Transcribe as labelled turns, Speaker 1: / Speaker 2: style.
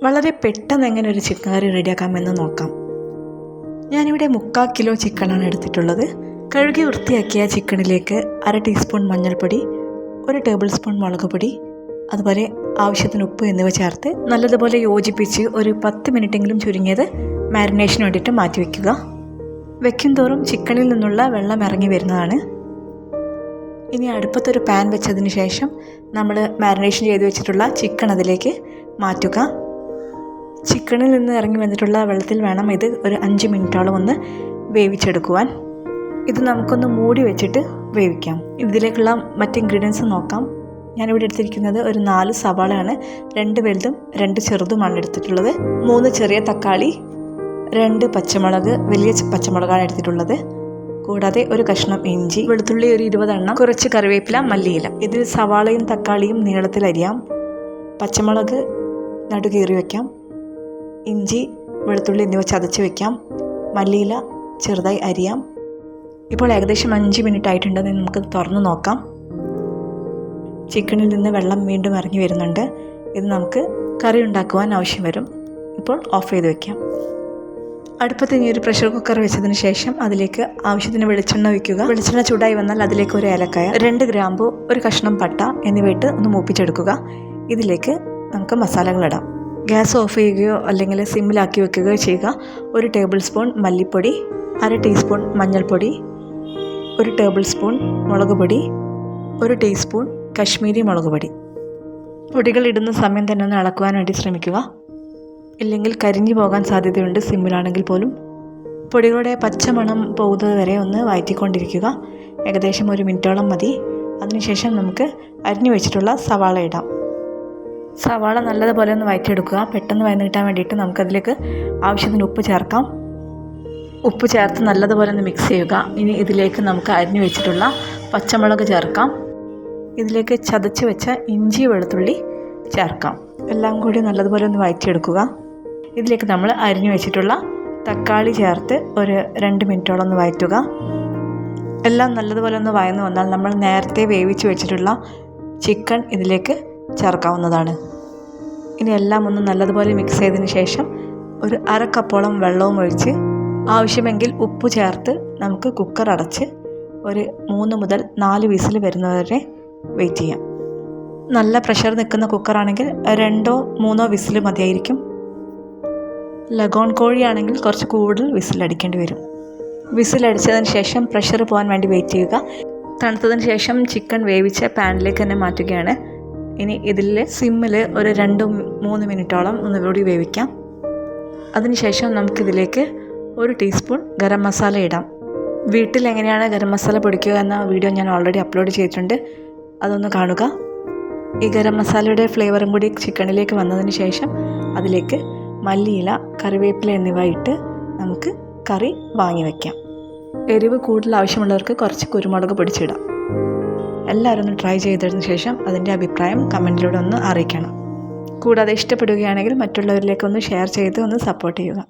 Speaker 1: വളരെ പെട്ടെന്ന് എങ്ങനെ ഒരു ചിക്കൻ കറി റെഡിയാക്കാമെന്ന് നോക്കാം. ഞാനിവിടെ 3/4 കിലോ ചിക്കനാണ് എടുത്തിട്ടുള്ളത്. കഴുകി വൃത്തിയാക്കിയ ചിക്കനിലേക്ക് 1/2 ടീസ്പൂൺ മഞ്ഞൾപ്പൊടി, 1 ടേബിൾ സ്പൂൺ മുളക് പൊടി, അതുപോലെ ആവശ്യത്തിന് ഉപ്പ് എന്നിവ ചേർത്ത് നല്ലതുപോലെ യോജിപ്പിച്ച് ഒരു 10 മിനിറ്റെങ്കിലും ചുരുങ്ങിയത് മാരിനേഷന് വേണ്ടിയിട്ട് മാറ്റിവെക്കുക. വയ്ക്കും തോറും ചിക്കനിൽ നിന്നുള്ള വെള്ളം ഇറങ്ങി വരുന്നതാണ്. ഇനി അടുപ്പത്തൊരു പാൻ വെച്ചതിന് ശേഷം നമ്മൾ മാരിനേഷൻ ചെയ്ത് വെച്ചിട്ടുള്ള ചിക്കൻ അതിലേക്ക് മാറ്റുക. ചിക്കനിൽ നിന്ന് ഇറങ്ങി വന്നിട്ടുള്ള വെള്ളത്തിൽ വേണം ഇത് ഒരു 5 മിനിറ്റോളം ഒന്ന് വേവിച്ചെടുക്കുവാൻ. ഇത് നമുക്കൊന്ന് മൂടി വെച്ചിട്ട് വേവിക്കാം. ഇതിലേക്കുള്ള മറ്റ് ഇൻഗ്രീഡിയൻസ് നോക്കാം. ഞാനിവിടെ എടുത്തിരിക്കുന്നത് ഒരു 4 സവാളയാണ്. 2 വലുതും 2 ചെറുതുമാണ് എടുത്തിട്ടുള്ളത്. 3 ചെറിയ തക്കാളി, 2 പച്ചമുളക്, വലിയ പച്ചമുളകാണ് എടുത്തിട്ടുള്ളത്. കൂടാതെ ഒരു കഷ്ണം ഇഞ്ചി, വെളുത്തുള്ളി ഒരു 20 എണ്ണം, കുറച്ച് കറിവേപ്പില, മല്ലിയില. ഇതിൽ സവാളയും തക്കാളിയും നീളത്തിൽ അരിയാം. പച്ചമുളക് നടുകീറി വയ്ക്കാം. ഇഞ്ചി, വെളുത്തുള്ളി എന്നിവ ചതച്ച് വയ്ക്കാം. മല്ലിയില ചെറുതായി അരിയാം. ഇപ്പോൾ ഏകദേശം 5 മിനിറ്റ് ആയിട്ടുണ്ടെന്ന് നമുക്ക് തുറന്ന് നോക്കാം. ചിക്കനിൽ നിന്ന് വെള്ളം വീണ്ടും ഇറങ്ങി വരുന്നുണ്ട്. ഇത് നമുക്ക് കറി ഉണ്ടാക്കുവാൻ ആവശ്യം വരും. ഇപ്പോൾ ഓഫ് ചെയ്ത് വയ്ക്കാം. അടുപ്പത്ത് ഇനി ഒരു പ്രഷർ കുക്കർ വെച്ചതിന് ശേഷം അതിലേക്ക് ആവശ്യത്തിന് വെളിച്ചെണ്ണ വയ്ക്കുക. വെളിച്ചെണ്ണ ചൂടായി വന്നാൽ അതിലേക്ക് ഒരു ഏലക്കായ, 2 ഗ്രാമ്പു, ഒരു കഷ്ണം പട്ട എന്നിവയിട്ട് ഒന്ന് മൂപ്പിച്ചെടുക്കുക. ഇതിലേക്ക് നമുക്ക് മസാലകളിടാം. ഗ്യാസ് ഓഫ് ചെയ്യുകയോ അല്ലെങ്കിൽ സിമ്മിലാക്കി വെക്കുകയോ ചെയ്യുക. 1 ടേബിൾ സ്പൂൺ മല്ലിപ്പൊടി, 1/2 ടീസ്പൂൺ മഞ്ഞൾപ്പൊടി, 1 ടേബിൾ സ്പൂൺ മുളക് പൊടി, 1 ടീസ്പൂൺ കശ്മീരി മുളക് പൊടി. പൊടികൾ ഇടുന്ന സമയം തന്നെ ഒന്ന് ഇളക്കുവാൻ വേണ്ടി ശ്രമിക്കുക. ഇല്ലെങ്കിൽ കരിഞ്ഞു പോകാൻ സാധ്യതയുണ്ട് സിമ്മിലാണെങ്കിൽ പോലും. പൊടികളുടെ പച്ചമണം പോകുന്നത് വരെ ഒന്ന് വഴറ്റിക്കൊണ്ടിരിക്കുക. ഏകദേശം 1 മിനിറ്റോളം മതി. അതിനുശേഷം നമുക്ക് അരിഞ്ഞു വെച്ചിട്ടുള്ള സവാള ഇടാം. സവാള നല്ലതുപോലെ ഒന്ന് വഴറ്റിയെടുക്കുക. പെട്ടെന്ന് വഴന്ന് കിട്ടാൻ വേണ്ടിയിട്ട് നമുക്കതിലേക്ക് ആവശ്യത്തിന് ഉപ്പ് ചേർക്കാം. ഉപ്പ് ചേർത്ത് നല്ലതുപോലെ ഒന്ന് മിക്സ് ചെയ്യുക. ഇനി ഇതിലേക്ക് നമുക്ക് അരിഞ്ഞു വെച്ചിട്ടുള്ള പച്ചമുളക് ചേർക്കാം. ഇതിലേക്ക് ചതച്ച് വെച്ച ഇഞ്ചി, വെളുത്തുള്ളി ചേർക്കാം. എല്ലാം കൂടി നല്ലതുപോലെ ഒന്ന് വഴറ്റിയെടുക്കുക. ഇതിലേക്ക് നമ്മൾ അരിഞ്ഞു വെച്ചിട്ടുള്ള തക്കാളി ചേർത്ത് ഒരു 2 മിനിറ്റോളം ഒന്ന് വഴറ്റുക. എല്ലാം നല്ലതുപോലെ ഒന്ന് വഴന്ന് വന്നാൽ നമ്മൾ നേരത്തെ വേവിച്ച് വെച്ചിട്ടുള്ള ചിക്കൻ ഇതിലേക്ക് ചേർക്കാവുന്നതാണ്. ഇനി എല്ലാം ഒന്ന് നല്ലതുപോലെ മിക്സ് ചെയ്തതിന് ശേഷം ഒരു 1/2 കപ്പോളം വെള്ളവും ഒഴിച്ച് ആവശ്യമെങ്കിൽ ഉപ്പ് ചേർത്ത് നമുക്ക് കുക്കർ അടച്ച് ഒരു 3 മുതൽ 4 വിസിൽ വരുന്നവരെ വെയിറ്റ് ചെയ്യാം. നല്ല പ്രഷർ നിൽക്കുന്ന കുക്കറാണെങ്കിൽ 2 or 3 വിസിൽ മതിയായിരിക്കും. ലഗോൺ കോഴിയാണെങ്കിൽ കുറച്ച് കൂടുതൽ വിസിലടിക്കേണ്ടി വരും. വിസിലടിച്ചതിന് ശേഷം പ്രഷർ പോകാൻ വേണ്ടി വെയിറ്റ് ചെയ്യുക. തണുത്തതിന് ശേഷം ചിക്കൻ വേവിച്ച പാനിലേക്ക് തന്നെ മാറ്റുകയാണ്. ഇനി ഇതിൽ സിമ്മിൽ ഒരു 2-3 മിനിറ്റോളം ഒന്നുകൂടി വേവിക്കാം. അതിനുശേഷം നമുക്കിതിലേക്ക് 1 ടീസ്പൂൺ ഗരം മസാല ഇടാം. വീട്ടിൽ എങ്ങനെയാണ് ഗരം മസാല പൊടിക്കുക എന്ന വീഡിയോ ഞാൻ ഓൾറെഡി അപ്ലോഡ് ചെയ്തിട്ടുണ്ട്. അതൊന്ന് കാണുക. ഈ ഗരം മസാലയുടെ ഫ്ലേവറും കൂടി ചിക്കനിലേക്ക് വന്നതിന് ശേഷം അതിലേക്ക് മല്ലിയില, കറിവേപ്പില എന്നിവ ഇട്ട് നമുക്ക് കറി വാങ്ങി വയ്ക്കാം. എരിവ് കൂടുതൽ ആവശ്യമുള്ളവർക്ക് കുറച്ച് കുരുമുളക് പൊടിച്ചിടാം. എല്ലാവരും ഒന്ന് ട്രൈ ചെയ്തതിന് ശേഷം അതിൻ്റെ അഭിപ്രായം കമൻറ്റിലൂടെ ഒന്ന് അറിയിക്കണം. കൂടാതെ ഇഷ്ടപ്പെടുകയാണെങ്കിൽ മറ്റുള്ളവരിലേക്ക് ഒന്ന് ഷെയർ ചെയ്ത് ഒന്ന് സപ്പോർട്ട് ചെയ്യുക.